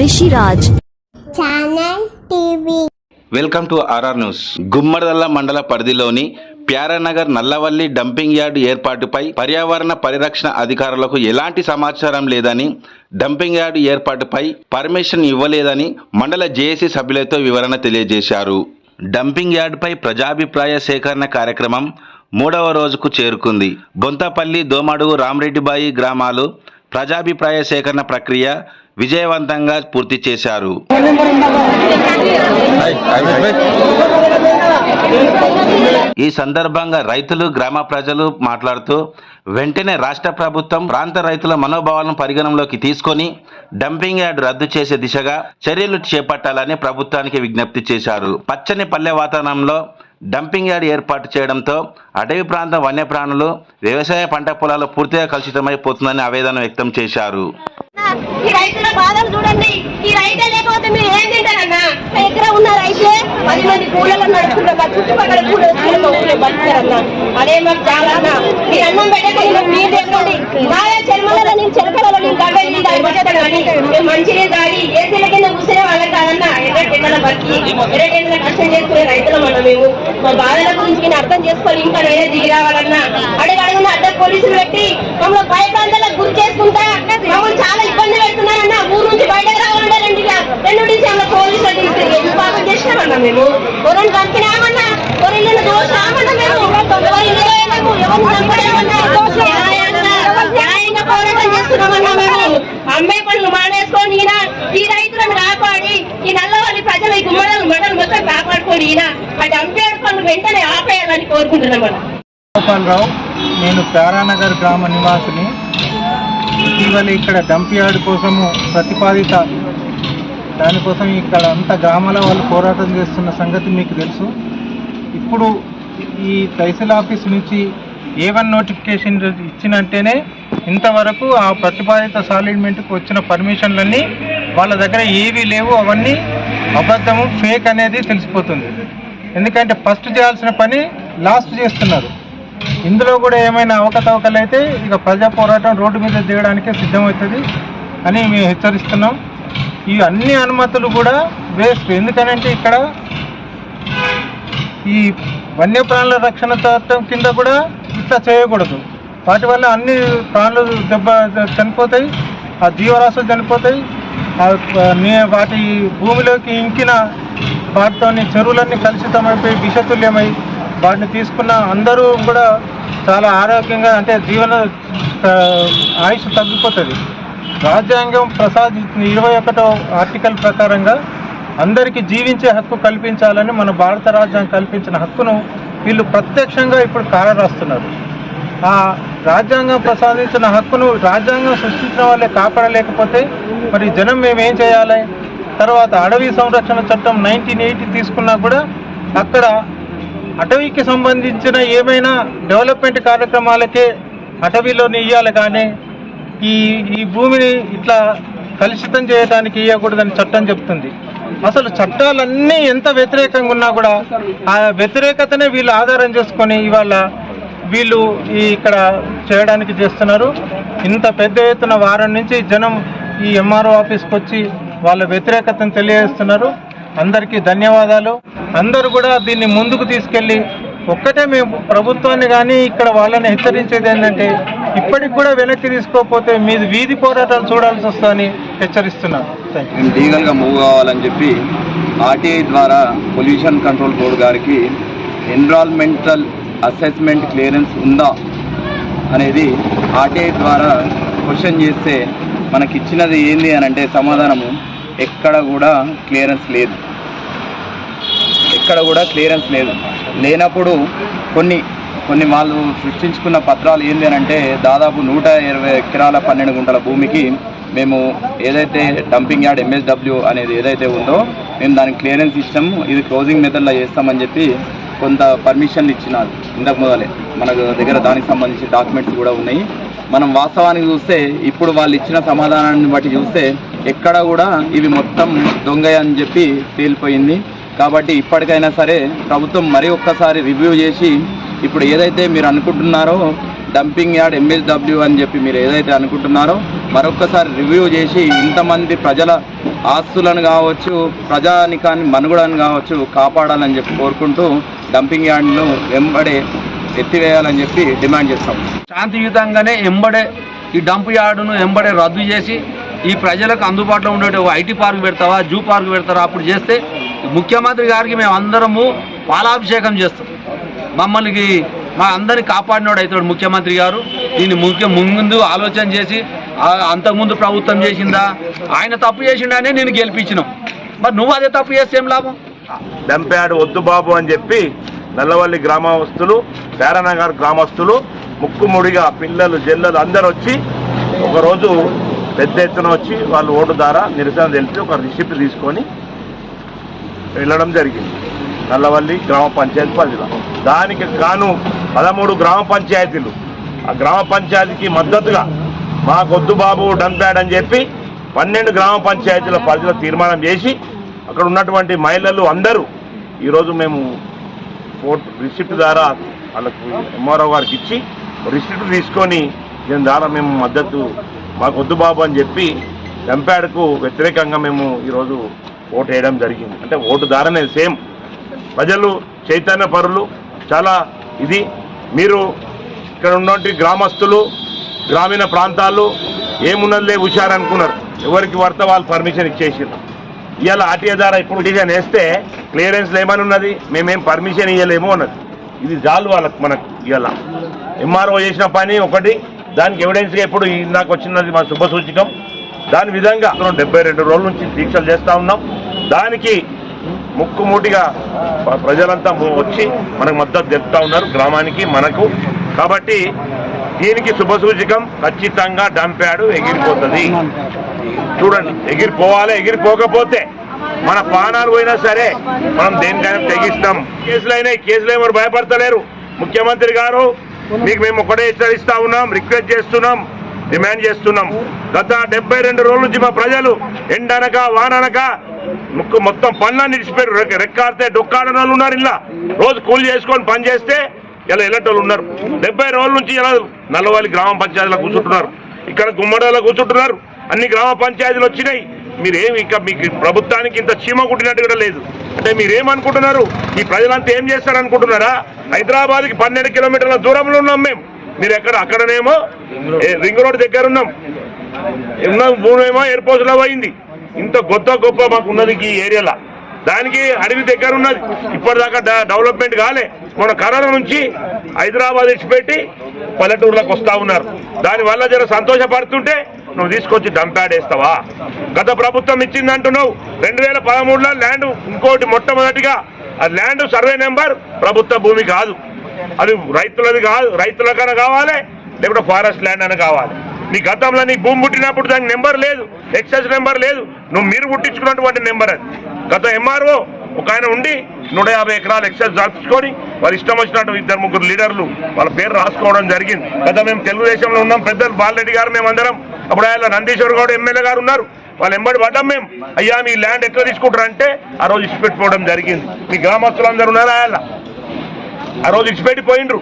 Rishiraj channel TV. Welcome to RR news. Gummadidala మండల పరిధిలోని Pyaranagar Nallavalli dumping yard ఏర్పాటుపై పర్యావరణ పరిరక్షణ అధికారులకు ఎలాంటి సమాచారం లేదని, డంపింగ్ యార్డ్ ఏర్పాటుపై పర్మిషన్ ఇవ్వలేదని మండల జేఏసీ సభ్యులతో వివరణ తెలియజేశారు. డంపింగ్ యార్డుపై ప్రజాభిప్రాయ సేకరణ కార్యక్రమం 3వ రోజుకు చేరుకుంది. బొంతపల్లి, దోమడుగు, రామరెడ్డిబాయి గ్రామాలు ప్రజాభిప్రాయ సేకరణ ప్రక్రియ విజయవంతంగా పూర్తి చేశారు. ఈ సందర్భంగా రైతులు, గ్రామ ప్రజలు మాట్లాడుతూ వెంటనే రాష్ట్ర ప్రభుత్వం ప్రాంత రైతుల మనోభావాలను పరిగణనలోకి తీసుకొని డంపింగ్ యార్డ్ రద్దు చేసే దిశగా చర్యలు చేపట్టాలని ప్రభుత్వానికి విజ్ఞప్తి చేశారు. పచ్చని పల్లె వాతావరణంలో డంపింగ్ యార్డ్ ఏర్పాటు చేయడంతో అటవీ ప్రాంతం వన్యప్రాణులు, వ్యవసాయ పంట పొలాలు పూర్తిగా కలుషితమైపోతుందని ఆవేదన వ్యక్తం చేశారు. ఈ రైతుల బాధలు చూడండి. ఈ రైతే లేకపోతే మీరు ఏం తింటారన్నా? ఎక్కడ ఉన్న రైతే 10 మంది కూలలో నడుచుకుంటారు, చుట్టుపక్కల కూలలు బతుకుతారన్నా. అదే మాకు చాలా అన్న. మీరు అన్నం పెట్టకుండా మీరు తెచ్చుకోండి. బాగా చెరుమలలో నేను చెరకలలో నేను గడ్డలు తాగిపోతాను కానీ మేము మంచిగా తాగి ఏసీల కింద కూర్చునే వాళ్ళకి కాదన్నా. ఎర్రటెండల బతికి ఎర్రటెండల కష్టం చేసుకునే రైతులమన్నా మేము. మా బాధల గురించి నేను అర్థం చేసుకొని ఇంకా నేనే దిగి రావాలన్నా. అడుగున అడ్డ పోలీసులు పెట్టి మమ్మల్ని భయప్రాంతాలకు గురి చేసుకుంటా మమ్మల్ని చాలా ఇబ్బంది పెడుతున్నారన్నా. ఊరు నుంచి బయటకు రావాలంటే 2 డిసెంబర్ పోలీసులు పాపం చేసినామన్నా. మేము ఎవరిని పంపినామన్నా, ఎవరిని దోషామన్నా. మేము న్యాయంగా పోరాటం చేస్తున్నామన్నా. మేము అమ్మే పనులు మానేసుకొని ఈ రైతులను కాపాడి ఈ నల్లవల్లి ప్రజలు ఈ గుమ్మడలు మండలు మొత్తం కాపాడుకొని ఆ డంపేడు పనులు వెంటనే ఆపేయాలని కోరుకుంటున్నామన్నా. గోపాలరావు, నేను ప్యారానగర్ గ్రామ నివాసిని. ఇటీవల ఇక్కడ డంప్ యార్డ్ కోసము ప్రతిపాదిత దానికోసం ఇక్కడ అంత గ్రామాల వాళ్ళు పోరాటం చేస్తున్న సంగతి మీకు తెలుసు. ఇప్పుడు ఈ తహసీల్ ఆఫీస్ నుంచి A1 నోటిఫికేషన్ ఇచ్చినంటేనే ఇంతవరకు ఆ ప్రతిపాదిత సాలిడ్మెంట్కి వచ్చిన పర్మిషన్లన్నీ వాళ్ళ దగ్గర ఏవీ లేవు. అవన్నీ అబద్ధము, ఫేక్ అనేది తెలిసిపోతుంది. ఎందుకంటే ఫస్ట్ చేయాల్సిన పని లాస్ట్ చేస్తున్నారు. ఇందులో కూడా ఏమైనా అవకతవకలు అయితే ఇక ప్రజా పోరాటం రోడ్డు మీద దిగడానికే సిద్ధమవుతుంది అని మేము హెచ్చరిస్తున్నాం. ఈ అన్ని అనుమతులు కూడా వేస్ట్. ఎందుకనంటే ఇక్కడ ఈ వన్యప్రాణుల రక్షణ చట్టం కింద కూడా ఇట్లా చేయకూడదు. వాటి వల్ల అన్ని ప్రాణులు చనిపోతాయి, ఆ జీవరాశులు చనిపోతాయి. వాటి భూమిలోకి ఇంకిన వాటితో చెరువులన్నీ కలుషితమైపోయి విషతుల్యమై వాటిని తీసుకున్న అందరూ కూడా చాలా ఆరోగ్యంగా, అంటే జీవన ఆయుష్ తగ్గిపోతుంది. రాజ్యాంగం ప్రసాదించిన 21వ ఆర్టికల్ ప్రకారంగా అందరికీ జీవించే హక్కు కల్పించాలని మన భారత రాజ్యాంగం కల్పించిన హక్కును వీళ్ళు ప్రత్యక్షంగా ఇప్పుడు కాలరాస్తున్నారు. ఆ రాజ్యాంగం ప్రసాదించిన హక్కును రాజ్యాంగం సృష్టించిన వాళ్ళే కాపాడలేకపోతే మరి జనం మేమేం చేయాలి? తర్వాత అడవి సంరక్షణ చట్టం 1980 తీసుకున్నా కూడా అక్కడ అటవీకి సంబంధించిన ఏమైనా డెవలప్మెంట్ కార్యక్రమాలకే అటవీలోని ఇవ్వాలి, కానీ ఈ భూమిని ఇట్లా కలుషితం చేయడానికి ఇవ్వకూడదని చట్టం చెప్తుంది. అసలు చట్టాలన్నీ ఎంత వ్యతిరేకంగా ఉన్నా కూడా ఆ వ్యతిరేకతనే వీళ్ళు ఆధారం చేసుకొని ఇవాళ వీళ్ళు ఇక్కడ చేయడానికి చేస్తున్నారు. ఇంత పెద్ద ఎత్తున వారం నుంచి జనం ఈ MRO ఆఫీస్కి వచ్చి వాళ్ళ వ్యతిరేకతను తెలియజేస్తున్నారు. అందరికీ ధన్యవాదాలు. అందరూ కూడా దీన్ని ముందుకు తీసుకెళ్ళి ఒక్కటే మేము ప్రభుత్వాన్ని కానీ ఇక్కడ వాళ్ళని హెచ్చరించేది ఏంటంటే ఇప్పటికి కూడా వెనక్కి తీసుకోకపోతే మీది వీధి పోరాటాలు చూడాల్సి వస్తుందని హెచ్చరిస్తున్నారు. మేము లీగల్గా మూవ్ కావాలని చెప్పి RTI ద్వారా పొల్యూషన్ కంట్రోల్ బోర్డు గారికి ఎన్విరాన్మెంటల్ అసెస్మెంట్ క్లియరెన్స్ ఉందా అనేది RTI ద్వారా క్వశ్చన్ చేస్తే మనకి ఇచ్చినది ఏంది అని అంటే సమాధానము ఎక్కడ కూడా క్లియరెన్స్ లేదు. ఎక్కడ కూడా క్లియరెన్స్ లేదు. లేనప్పుడు కొన్ని వాళ్ళు సృష్టించుకున్న పత్రాలు ఏంటి అని అంటే దాదాపు 120 ఎకరాల 12 గుంటల భూమికి మేము ఏదైతే డంపింగ్ యార్డ్ MSW అనేది ఏదైతే ఉందో మేము దానికి క్లియరెన్స్ ఇస్తాము, ఇది క్లోజింగ్ మెథడ్లో చేస్తామని చెప్పి కొంత పర్మిషన్లు ఇచ్చినారు ఇంతకు మొదలే. మన దగ్గర దానికి సంబంధించిన డాక్యుమెంట్స్ కూడా ఉన్నాయి. మనం వాస్తవానికి చూస్తే ఇప్పుడు వాళ్ళు ఇచ్చిన సమాధానాన్ని బట్టి చూస్తే ఎక్కడ కూడా ఇవి మొత్తం దొంగ అని చెప్పి తేలిపోయింది. కాబట్టి ఇప్పటికైనా సరే ప్రభుత్వం మరి ఒక్కసారి రివ్యూ చేసి ఇప్పుడు ఏదైతే మీరు అనుకుంటున్నారో డంపింగ్ యార్డ్ MSW అని చెప్పి మీరు ఏదైతే అనుకుంటున్నారో మరొక్కసారి రివ్యూ చేసి ఇంతమంది ప్రజల ఆస్తులను కావచ్చు, ప్రజానికాన్ని మనుగడను కావచ్చు కాపాడాలని చెప్పి కోరుకుంటూ డంపింగ్ యార్డ్ను వెంబడే ఎత్తివేయాలని చెప్పి డిమాండ్ చేస్తాం. శాంతియుతంగానే ఎంబడే ఈ డంప్ యార్డును ఎంబడే రద్దు చేసి ఈ ప్రజలకు అందుబాటులో ఉండే ఐటీ పార్క్ పెడతావా, జూ పార్క్ పెడతారా, అప్పుడు చేస్తే ముఖ్యమంత్రి గారికి మేము అందరము పాలాభిషేకం చేస్తాం. మమ్మల్ని మా అందరిని కాపాడినోడు అవుతాడు ముఖ్యమంత్రి గారు. దీన్ని ముందు ఆలోచన చేసి అంతకుముందు ప్రభుత్వం చేసిందా, ఆయన తప్పు చేసిండనే నేను గెలిపించినాం. మరి నువ్వు అదే తప్పు చేస్తే ఏం లాభం? డంప్ యార్డ్ వద్దు బాబు అని చెప్పి నల్లవల్లి గ్రామస్తులు, పేరనగర్ గ్రామస్తులు ముక్కుముడిగా పిల్లలు జల్లలు అందరూ వచ్చి ఒకరోజు పెద్ద ఎత్తున వచ్చి వాళ్ళు ఓటు ద్వారా నిరసన తెలిపి ఒక రిసిప్ట్ తీసుకొని వెళ్ళడం జరిగింది నల్లవల్లి గ్రామ పంచాయతీ పరిధిలో. దానికి గాను 13 గ్రామ పంచాయతీలు ఆ గ్రామ పంచాయతీకి మద్దతుగా మాకొద్దు బాబు డంప్ యార్డ్ అని చెప్పి 12 గ్రామ పంచాయతీల పరిధిలో తీర్మానం చేసి అక్కడ ఉన్నటువంటి మహిళలు అందరూ ఈరోజు మేము రిసిప్ట్ ద్వారా వాళ్ళకు ఎంఆర్ఓ గారికి ఇచ్చి రిసిప్ట్ తీసుకొని దీని ద్వారా మేము మద్దతు మాకొద్దు బాబు అని చెప్పి డంప్ యార్డ్కు వ్యతిరేకంగా మేము ఈరోజు ఓటు వేయడం జరిగింది. అంటే ఓటు ద్వారానే సేమ్ ప్రజలు చైతన్య పరులు చాలా ఇది. మీరు ఇక్కడ ఉన్నటువంటి గ్రామస్తులు గ్రామీణ ప్రాంతాలు ఏమున్నదిలే హుషారనుకున్నారు, ఎవరికి వర్త వాళ్ళు పర్మిషన్ ఇచ్చేసారు. ఇవాళ ఆర్టీఏ ద్వారా ఇప్పుడు డిజైన్ వేస్తే క్లియరెన్స్లో ఏమని ఉన్నది, మేమేం పర్మిషన్ ఇవ్వలేము అన్నది. ఇది చాలు వాళ్ళకు మనకు. ఇవాళ ఎంఆర్ఓ చేసిన పని ఒకటి, దానికి ఎవిడెన్స్గా ఎప్పుడు నాకు వచ్చినది మా శుభ సూచకం. దాని విధంగా 72 రోజుల నుంచి దీక్షలు చేస్తూ ఉన్నాం. దానికి ముక్కుమూటిగా ప్రజలంతా వచ్చి మనకు మద్దతు తెలుపుతూ ఉన్నారు, గ్రామానికి మనకు. కాబట్టి దీనికి శుభసూచకం ఖచ్చితంగా డంప్ యార్డ్ ఎగిరిపోతుంది. చూడండి, ఎగిరిపోవాలి. ఎగిరిపోకపోతే మన ప్రాణాలు పోయినా సరే మనం దేనికైనా తెగిస్తాం. కేసులు ఎవరు భయపడతలేరు. ముఖ్యమంత్రి గారు మీకు మేము ఒకటే హెచ్చరిస్తా ఉన్నాం, రిక్వెస్ట్ చేస్తున్నాం, డిమాండ్ చేస్తున్నాం. గత 72 రోజుల నుంచి మా ప్రజలు ఎండనక వాననక మొత్తం పనులను నిలిచిపోయారు. రెక్కాడితే డొక్కాడని వాళ్ళు ఉన్నారు. ఇలా రోజు కూలి చేసుకొని పని చేస్తే ఇలా ఎల్లటోళ్ళు ఉన్నారు. 70 రోజుల నుంచి ఇలా నల్లవల్లి గ్రామ పంచాయతీలో కూర్చుంటున్నారు, ఇక్కడ గుమ్మడిలో కూర్చుంటున్నారు. అన్ని గ్రామ పంచాయతీలు వచ్చినాయి. మీరేమి ఇంకా మీకు ప్రభుత్వానికి ఇంత చీమ కుట్టినట్టు కూడా లేదు. అంటే మీరేమనుకుంటున్నారు, ఈ ప్రజలంతా ఏం చేస్తారనుకుంటున్నారా? హైదరాబాద్కి 12 కిలోమీటర్ల దూరంలో ఉన్నాం మేము. మీరు ఎక్కడ? అక్కడనేమో రింగ్ రోడ్ దగ్గర ఉన్నాం. భూమేమో ఎయిర్పోర్ట్ లో పోయింది. ఇంత గొప్ప మాకు ఉన్నది ఈ ఏరియాలో. దానికి అడవి దగ్గర ఉన్నది. ఇప్పటిదాకా డెవలప్మెంట్ కాలే. మన కరోనా నుంచి హైదరాబాద్ ఇచ్చిపెట్టి పల్లెటూరులకు వస్తూ ఉన్నారు. దానివల్ల జర సంతోషపడుతుంటే నువ్వు తీసుకొచ్చి డంప్ యార్డ్ వేస్తావా? గత ప్రభుత్వం ఇచ్చిందంటున్నావు 2013లో ల్యాండ్. ఇంకోటి మొట్టమొదటిగా ఆ ల్యాండ్ సర్వే నెంబర్ ప్రభుత్వ భూమి కాదు, అది రైతులది కాదు. రైతులకైనా కావాలి, లేకపోతే ఫారెస్ట్ ల్యాండ్ అని కావాలి. నీ గతంలో నీ భూమి పుట్టినప్పుడు దానికి నెంబర్ లేదు, ఎక్సెస్ నెంబర్ లేదు. మీరు పుట్టించుకున్నటువంటి నెంబర్ అది. గత ఎంఆర్ఓ ఒక ఆయన ఉండి 150 ఎకరాలు ఎక్సెస్ దాచుకొని వాళ్ళు ఇష్టం వచ్చినట్టు 2-3 లీడర్లు వాళ్ళ పేరు రాసుకోవడం జరిగింది. గత మేము తెలుగుదేశంలో ఉన్నాం, పెద్దలు బాలరెడ్డి గారు, మేమందరం. అప్పుడు ఆయన నందీశ్వర్ గౌడ్ ఎమ్మెల్యే గారు ఉన్నారు. వాళ్ళు ఎంబడి పడ్డాం మేము. అయ్యా మీ ల్యాండ్ ఎట్లా తీసుకుంటారంటే ఆ రోజు ఇచ్చిపెట్టుకోవడం జరిగింది. మీ గ్రామస్తులందరూ ఉన్నారు. ఆయన ఆ రోజు ఇచ్చిపెట్టిపోయిండ్రు.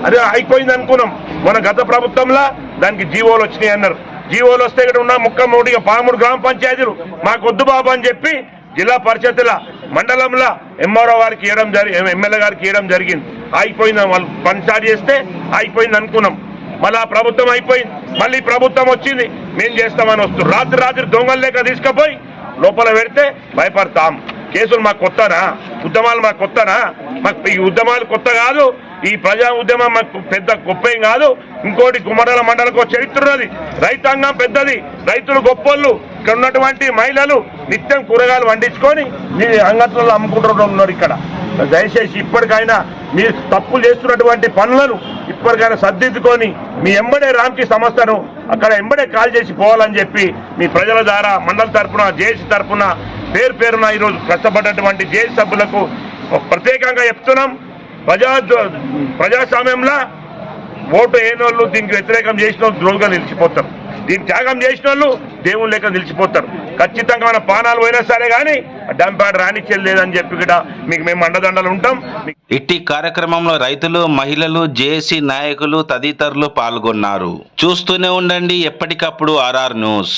అదే అయిపోయింది అనుకున్నాం. మన గత ప్రభుత్వంలో దానికి జీవోలు వచ్చినాయి అన్నారు. జీవోలు వస్తే ఇక్కడ ఉన్న ముక్కమూడిగా 13 గ్రామ పంచాయతీలు మాకొద్దు బాబు అని చెప్పి జిల్లా పరిషత్తుల మండలంలో ఎంఆర్ఓ గారికి ఇవ్వడం ఎమ్మెల్యే గారికి ఇవ్వడం జరిగింది. అయిపోయింది. వాళ్ళు పని స్టార్ట్ చేస్తే అయిపోయింది అనుకున్నాం. మళ్ళీ ఆ ప్రభుత్వం అయిపోయింది. మళ్ళీ ప్రభుత్వం వచ్చింది, మేం చేస్తామని వస్తుంది. రాత్రి దొంగలు లేక తీసుకుపోయి లోపల పెడితే భయపడతాం. కేసులు మాకు కొత్తనా? ఉద్యమాలు మాకు కొత్తనా? మాకు ఈ ఉద్యమాలు కొత్త కాదు. ఈ ప్రజా ఉద్యమం మాకు పెద్ద గొప్పేం కాదు. ఇంకోటి గుమ్మడల మండలకు చరిత్ర ఉన్నది. రైతాంగం పెద్దది, రైతులు గొప్పోళ్ళు. ఇక్కడ ఉన్నటువంటి మహిళలు నిత్యం కూరగాయలు వండించుకొని మీ అంగట్లలో అమ్ముకుంటూ ఉన్నారు. ఇక్కడ దయచేసి ఇప్పటికైనా మీరు తప్పులు చేస్తున్నటువంటి పనులను ఇప్పటికైనా సర్దిద్దుకొని మీ ఎంబడే రామ్కి సంస్థను అక్కడ ఎంబడే కాల్ చేసి పోవాలని చెప్పి మీ ప్రజల ద్వారా మండల తరఫున, జేఏసీ తరఫున పేరున ఈరోజు కష్టపడ్డటువంటి జేఏసీ సభ్యులకు ప్రత్యేకంగా చెప్తున్నాం. ప్రజాస్వామ్యంలో ఓటు వేయని వాళ్ళు దీనికి వ్యతిరేకం చేసిన వాళ్ళు ద్రోహులుగా నిలిచిపోతారు. దీన్ని త్యాగం చేసిన వాళ్ళు దేవుని లెక్క నిలిచిపోతారు. ఖచ్చితంగా మన పానాలు పోయినా సరే కానీ డంప్ యార్డ్ రానిచ్చేది లేదని చెప్పి కూడా మీకు మేము అండదండలు ఉంటాం. ఇట్టి కార్యక్రమంలో రైతులు, మహిళలు, జేఏసీ నాయకులు తదితరులు పాల్గొన్నారు. చూస్తూనే ఉండండి ఎప్పటికప్పుడు RR న్యూస్.